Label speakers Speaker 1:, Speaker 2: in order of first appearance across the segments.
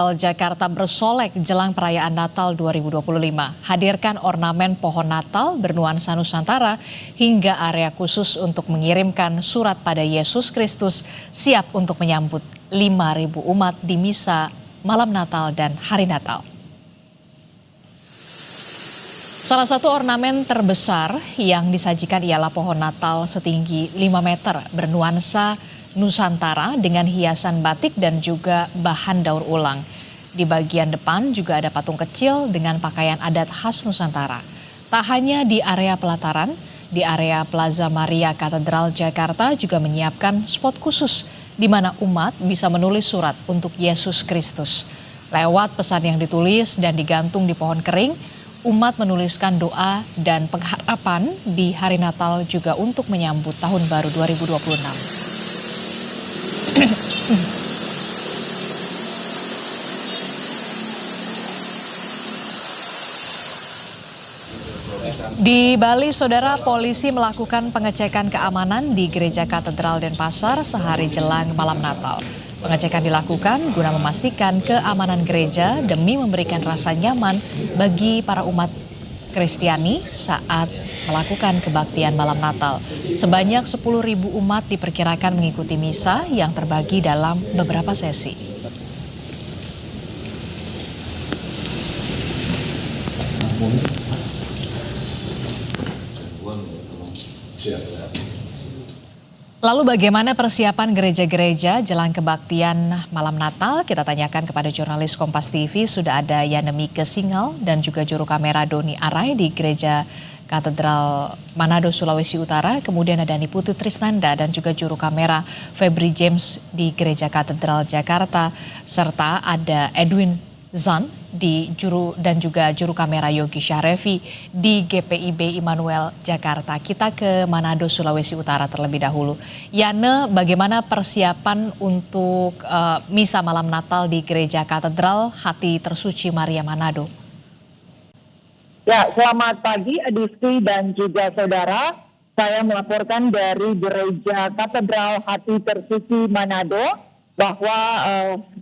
Speaker 1: Jakarta bersolek jelang perayaan Natal 2025. Hadirkan ornamen pohon Natal bernuansa Nusantara hingga area khusus untuk mengirimkan surat pada Yesus Kristus siap untuk menyambut 5.000 umat di misa malam Natal dan hari Natal. Salah satu ornamen terbesar yang disajikan ialah pohon Natal setinggi 5 meter bernuansa Nusantara dengan hiasan batik dan juga bahan daur ulang. Di bagian depan juga ada patung kecil dengan pakaian adat khas Nusantara. Tak hanya di area pelataran, di area Plaza Maria Katedral Jakarta juga menyiapkan spot khusus di mana umat bisa menulis surat untuk Yesus Kristus. Lewat pesan yang ditulis dan digantung di pohon kering, umat menuliskan doa dan pengharapan di hari Natal juga untuk menyambut Tahun Baru 2026. Di Bali, saudara, polisi melakukan pengecekan keamanan di Gereja Katedral Denpasar sehari jelang malam Natal. Pengecekan dilakukan guna memastikan keamanan gereja demi memberikan rasa nyaman bagi para umat Kristiani saat melakukan kebaktian malam Natal. Sebanyak 10.000 umat diperkirakan mengikuti misa yang terbagi dalam beberapa sesi. Lalu bagaimana persiapan gereja-gereja jelang kebaktian malam Natal? Kita tanyakan kepada jurnalis Kompas TV, sudah ada Yanemike Singal dan juga juru kamera Doni Arai di Gereja Katedral Manado, Sulawesi Utara. Kemudian ada Niputu Trisnanda dan juga juru kamera Febri James di Gereja Katedral Jakarta. Serta ada Edwin Zan dan juga juru kamera Yogi Syahrevi di GPIB Immanuel Jakarta. Kita ke Manado, Sulawesi Utara terlebih dahulu. Yane, bagaimana persiapan untuk misa malam Natal di Gereja Katedral Hati Tersuci Maria Manado?
Speaker 2: Ya, selamat pagi Adisti dan juga saudara. Saya melaporkan dari Gereja Katedral Hati Tersuci Manado bahwa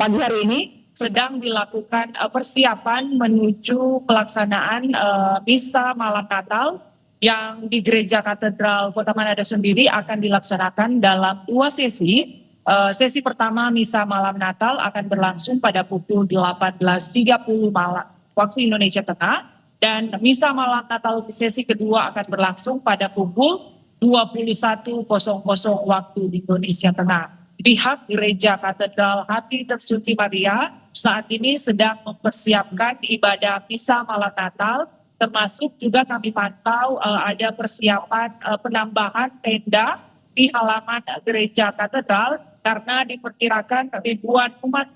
Speaker 2: pagi hari ini sedang dilakukan persiapan menuju pelaksanaan misa malam Natal yang di Gereja Katedral Kota Manado sendiri akan dilaksanakan dalam 2 sesi. Sesi pertama misa malam Natal akan berlangsung pada pukul 18.30 malam waktu Indonesia Tengah, dan misa malam Natal sesi kedua akan berlangsung pada pukul 21.00 waktu di Indonesia Tengah. Pihak Gereja Katedral Hati Tersuci Maria saat ini sedang mempersiapkan ibadah misa malam Natal, termasuk juga kami pantau ada persiapan penambahan tenda di halaman Gereja Katedral karena diperkirakan ribuan umat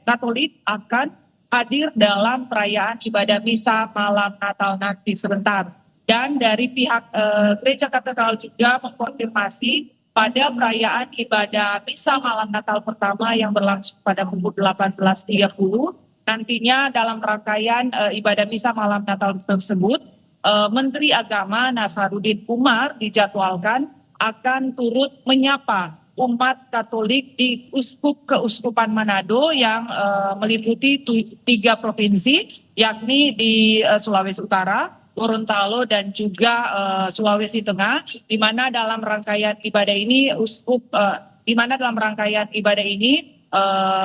Speaker 2: Katolik akan hadir dalam perayaan ibadah misa malam Natal nanti sebentar. Dan dari pihak Gereja Katedral juga mengkonfirmasi pada perayaan ibadah misa malam Natal pertama yang berlangsung pada pukul 18.30, nantinya dalam rangkaian ibadah misa malam Natal tersebut, Menteri Agama Nasaruddin Umar dijadwalkan akan turut menyapa umat Katolik di Keuskupan Manado yang meliputi 3 provinsi, yakni di Sulawesi Utara, Gorontalo dan juga Sulawesi Tengah, di mana dalam rangkaian ibadah ini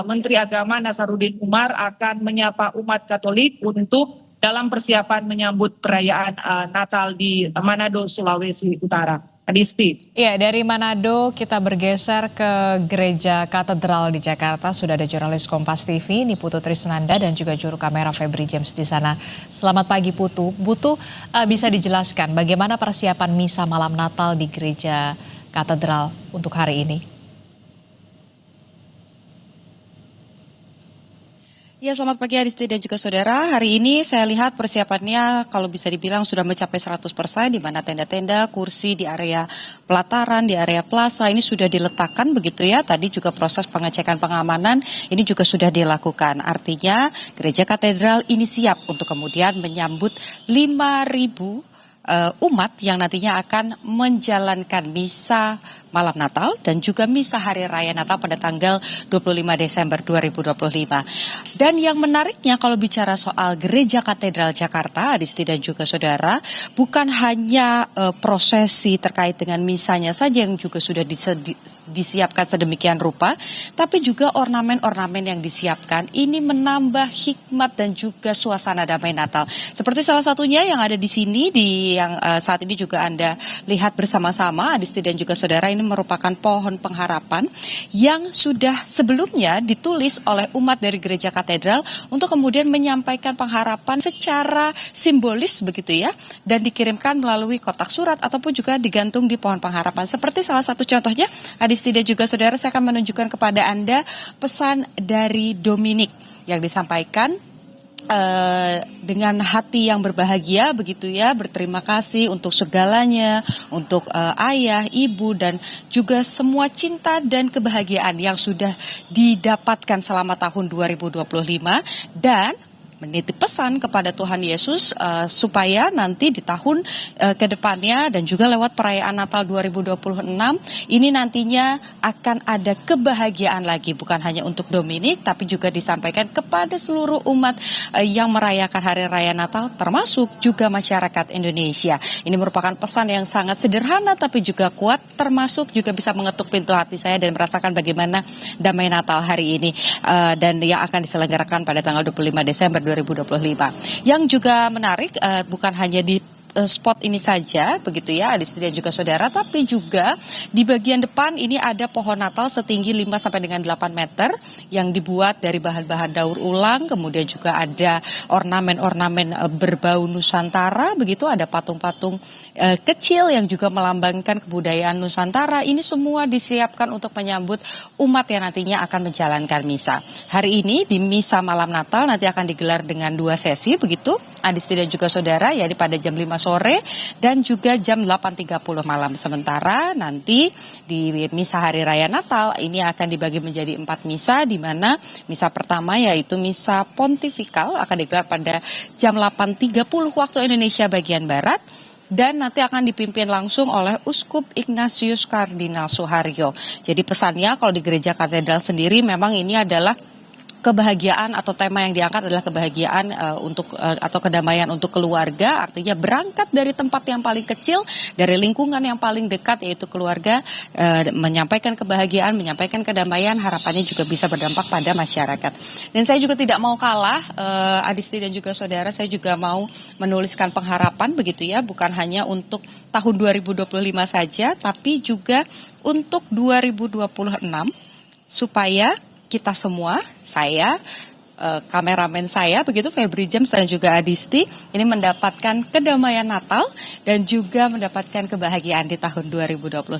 Speaker 2: Menteri Agama Nasaruddin Umar akan menyapa umat Katolik untuk dalam persiapan menyambut perayaan Natal di Manado, Sulawesi Utara. Adisti.
Speaker 1: Ya, dari Manado kita bergeser ke Gereja Katedral di Jakarta. Sudah ada jurnalis Kompas TV Niputu Trisnanda dan juga juru kamera Febri James di sana. Selamat pagi Putu. Bisa dijelaskan bagaimana persiapan misa malam Natal di Gereja Katedral untuk hari ini?
Speaker 3: Ya, selamat pagi Adisti dan juga saudara. Hari ini saya lihat persiapannya kalau bisa dibilang sudah mencapai 100%, di mana tenda-tenda, kursi di area pelataran, di area plaza ini sudah diletakkan begitu ya. Tadi juga proses pengecekan pengamanan ini juga sudah dilakukan. Artinya Gereja Katedral ini siap untuk kemudian menyambut 5.000 umat yang nantinya akan menjalankan misa malam Natal dan juga misa hari raya Natal pada tanggal 25 Desember 2025. Dan yang menariknya kalau bicara soal Gereja Katedral Jakarta, Adisti dan juga saudara, bukan hanya prosesi terkait dengan misanya saja yang juga sudah disiapkan sedemikian rupa, tapi juga ornamen-ornamen yang disiapkan ini menambah hikmat dan juga suasana damai Natal. Seperti salah satunya yang ada di sini, yang saat ini juga Anda lihat bersama-sama, Adisti dan juga saudara, ini merupakan pohon pengharapan yang sudah sebelumnya ditulis oleh umat dari Gereja Katedral untuk kemudian menyampaikan pengharapan secara simbolis begitu ya, dan dikirimkan melalui kotak surat ataupun juga digantung di pohon pengharapan. Seperti salah satu contohnya, Adisti dan juga saudara, saya akan menunjukkan kepada Anda pesan dari Dominik yang disampaikan dengan hati yang berbahagia begitu ya, berterima kasih untuk segalanya, untuk ayah, ibu dan juga semua cinta dan kebahagiaan yang sudah didapatkan selama tahun 2025, dan menitip pesan kepada Tuhan Yesus supaya nanti di tahun ke depannya dan juga lewat perayaan Natal 2026 ini nantinya akan ada kebahagiaan lagi, bukan hanya untuk Dominik tapi juga disampaikan kepada seluruh umat yang merayakan Hari Raya Natal, termasuk juga masyarakat Indonesia. Ini merupakan pesan yang sangat sederhana tapi juga kuat, termasuk juga bisa mengetuk pintu hati saya dan merasakan bagaimana damai Natal hari ini dan yang akan diselenggarakan pada tanggal 25 Desember 2025. Yang juga menarik bukan hanya di spot ini saja begitu ya Adisti dan juga saudara, tapi juga di bagian depan ini ada pohon Natal setinggi 5 sampai dengan 8 meter yang dibuat dari bahan-bahan daur ulang, kemudian juga ada ornamen-ornamen berbau Nusantara begitu, ada patung-patung kecil yang juga melambangkan kebudayaan Nusantara. Ini semua disiapkan untuk menyambut umat yang nantinya akan menjalankan misa. Hari ini di misa malam Natal nanti akan digelar dengan 2 sesi begitu Adisti dan juga saudara, yakni pada jam 5 sore dan juga jam 8.30 malam. Sementara nanti di misa hari raya Natal ini akan dibagi menjadi 4 misa, di mana misa pertama yaitu misa pontifikal akan digelar pada jam 8.30 waktu Indonesia bagian Barat. Dan nanti akan dipimpin langsung oleh Uskup Ignatius Kardinal Suharyo. Jadi pesannya kalau di Gereja Katedral sendiri memang ini adalah kebahagiaan, atau tema yang diangkat adalah kebahagiaan atau kedamaian untuk keluarga. Artinya berangkat dari tempat yang paling kecil, dari lingkungan yang paling dekat yaitu keluarga, menyampaikan kebahagiaan, menyampaikan kedamaian, harapannya juga bisa berdampak pada masyarakat. Dan saya juga tidak mau kalah, Adisti dan juga saudara, saya juga mau menuliskan pengharapan begitu ya, bukan hanya untuk tahun 2025 saja, tapi juga untuk 2026 supaya kita semua, saya, kameramen saya, begitu Febri James dan juga Adisti, ini mendapatkan kedamaian Natal dan juga mendapatkan kebahagiaan di tahun 2025.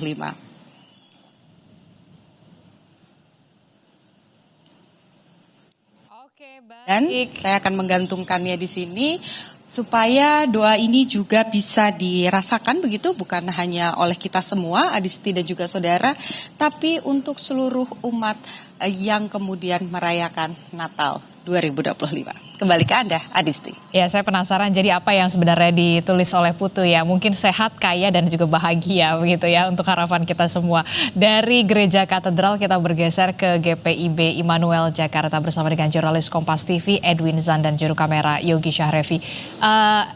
Speaker 1: Oke, baik.
Speaker 3: Dan saya akan menggantungkannya di sini supaya doa ini juga bisa dirasakan begitu, bukan hanya oleh kita semua, Adisti dan juga saudara, tapi untuk seluruh umat yang kemudian merayakan Natal 2025. Kembali ke Anda, Adisti.
Speaker 1: Ya, saya penasaran jadi apa yang sebenarnya ditulis oleh Putu ya. Mungkin sehat, kaya, dan juga bahagia begitu ya untuk harapan kita semua. Dari Gereja Katedral kita bergeser ke GPIB Immanuel Jakarta bersama dengan jurnalis Kompas TV Edwin Zan dan juru kamera Yogi Syahrevi.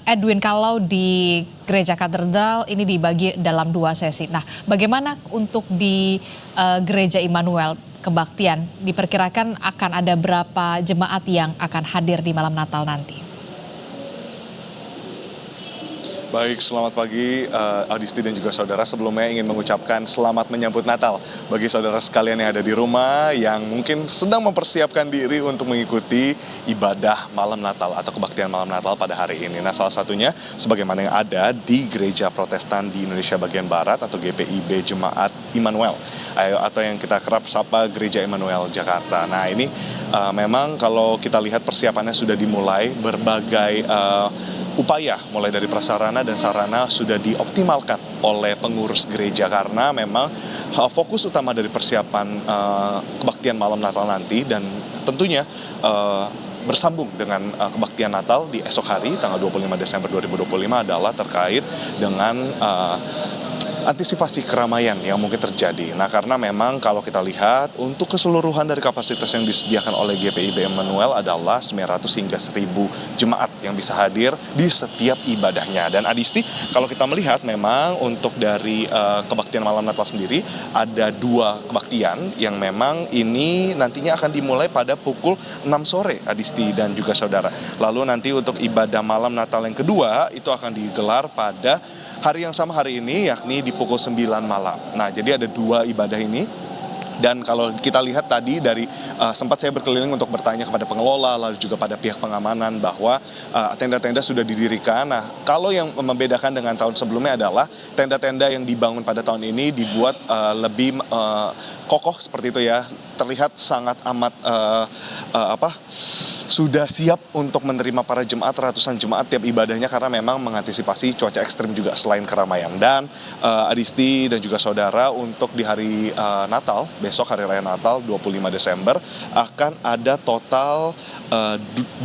Speaker 1: Edwin, kalau di Gereja Katedral ini dibagi dalam 2 sesi. Nah, bagaimana untuk di Gereja Immanuel Kebaktian, diperkirakan akan ada berapa jemaat yang akan hadir di malam Natal nanti?
Speaker 4: Baik, selamat pagi Adisti dan juga saudara. Sebelumnya ingin mengucapkan selamat menyambut Natal bagi saudara sekalian yang ada di rumah yang mungkin sedang mempersiapkan diri untuk mengikuti ibadah malam Natal atau kebaktian malam Natal pada hari ini. Nah, salah satunya sebagaimana yang ada di Gereja Protestan di Indonesia bagian Barat atau GPIB Jemaat Immanuel atau yang kita kerap sapa Gereja Immanuel Jakarta. Nah, ini memang kalau kita lihat persiapannya sudah dimulai, berbagai upaya mulai dari prasarana dan sarana sudah dioptimalkan oleh pengurus gereja, karena memang fokus utama dari persiapan kebaktian malam Natal nanti dan tentunya bersambung dengan kebaktian Natal di esok hari tanggal 25 Desember 2025 adalah terkait dengan antisipasi keramaian yang mungkin terjadi. Nah, karena memang kalau kita lihat untuk keseluruhan dari kapasitas yang disediakan oleh GPIB Immanuel adalah 900 hingga 1000 jemaat yang bisa hadir di setiap ibadahnya. Dan Adisti, kalau kita melihat memang untuk dari kebaktian malam Natal sendiri ada 2 kebaktian yang memang ini nantinya akan dimulai pada pukul 6 sore, Adisti dan juga saudara. Lalu nanti untuk ibadah malam Natal yang kedua itu akan digelar pada hari yang sama hari ini, yakni di pukul 9 malam. Nah, jadi ada 2 ibadah ini. Dan kalau kita lihat tadi dari sempat saya berkeliling untuk bertanya kepada pengelola lalu juga pada pihak pengamanan bahwa tenda-tenda sudah didirikan. Nah, kalau yang membedakan dengan tahun sebelumnya adalah tenda-tenda yang dibangun pada tahun ini dibuat lebih kokoh seperti itu ya. Terlihat sangat amat sudah siap untuk menerima para jemaat, ratusan jemaat tiap ibadahnya karena memang mengantisipasi cuaca ekstrim juga selain keramaian. Dan Adisti dan juga saudara, untuk di hari Natal, besok hari raya Natal 25 Desember akan ada total 3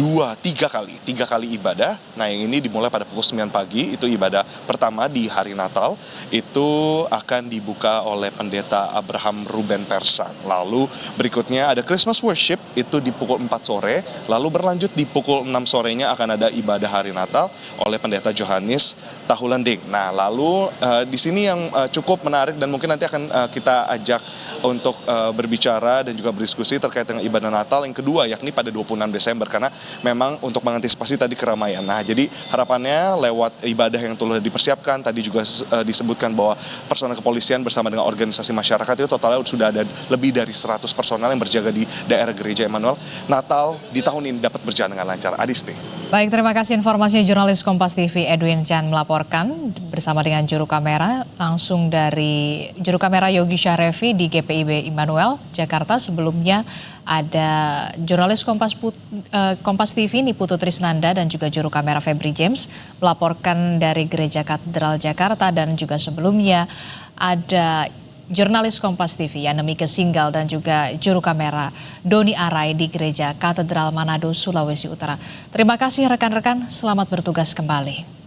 Speaker 4: kali ibadah. Nah, yang ini dimulai pada pukul 9 pagi, itu ibadah pertama di hari Natal, itu akan dibuka oleh Pendeta Abraham Ruben Persang. Lalu berikutnya ada Christmas Worship, itu di pukul 4 sore, lalu berlanjut di pukul 6 sorenya akan ada ibadah hari Natal oleh Pendeta Johannes Tahulending. Nah, lalu di sini yang cukup menarik dan mungkin nanti akan kita ajak untuk berbicara dan juga berdiskusi terkait dengan ibadah Natal yang kedua, yakni pada 26 Desember, karena memang untuk mengantisipasi tadi keramaian. Nah, jadi harapannya lewat ibadah yang telah dipersiapkan, tadi juga disebutkan bahwa personel kepolisian bersama dengan organisasi masyarakat itu totalnya sudah ada lebih dari 100 personel yang berjaga di daerah Gereja Immanuel. Natal di tahun ini dapat berjalan dengan lancar. Adisti.
Speaker 1: Baik, terima kasih informasinya jurnalis Kompas TV Edwin Chan melaporkan bersama dengan juru kamera langsung dari juru kamera Yogi Syahrevi di GPIB Immanuel Jakarta. Sebelumnya ada jurnalis Kompas TV Niputu Trisnanda dan juga juru kamera Febri James melaporkan dari Gereja Katedral Jakarta, dan juga sebelumnya ada jurnalis Kompas TV Yanemike Singgal dan juga juru kamera Doni Arai di Gereja Katedral Manado, Sulawesi Utara. Terima kasih rekan-rekan, selamat bertugas kembali.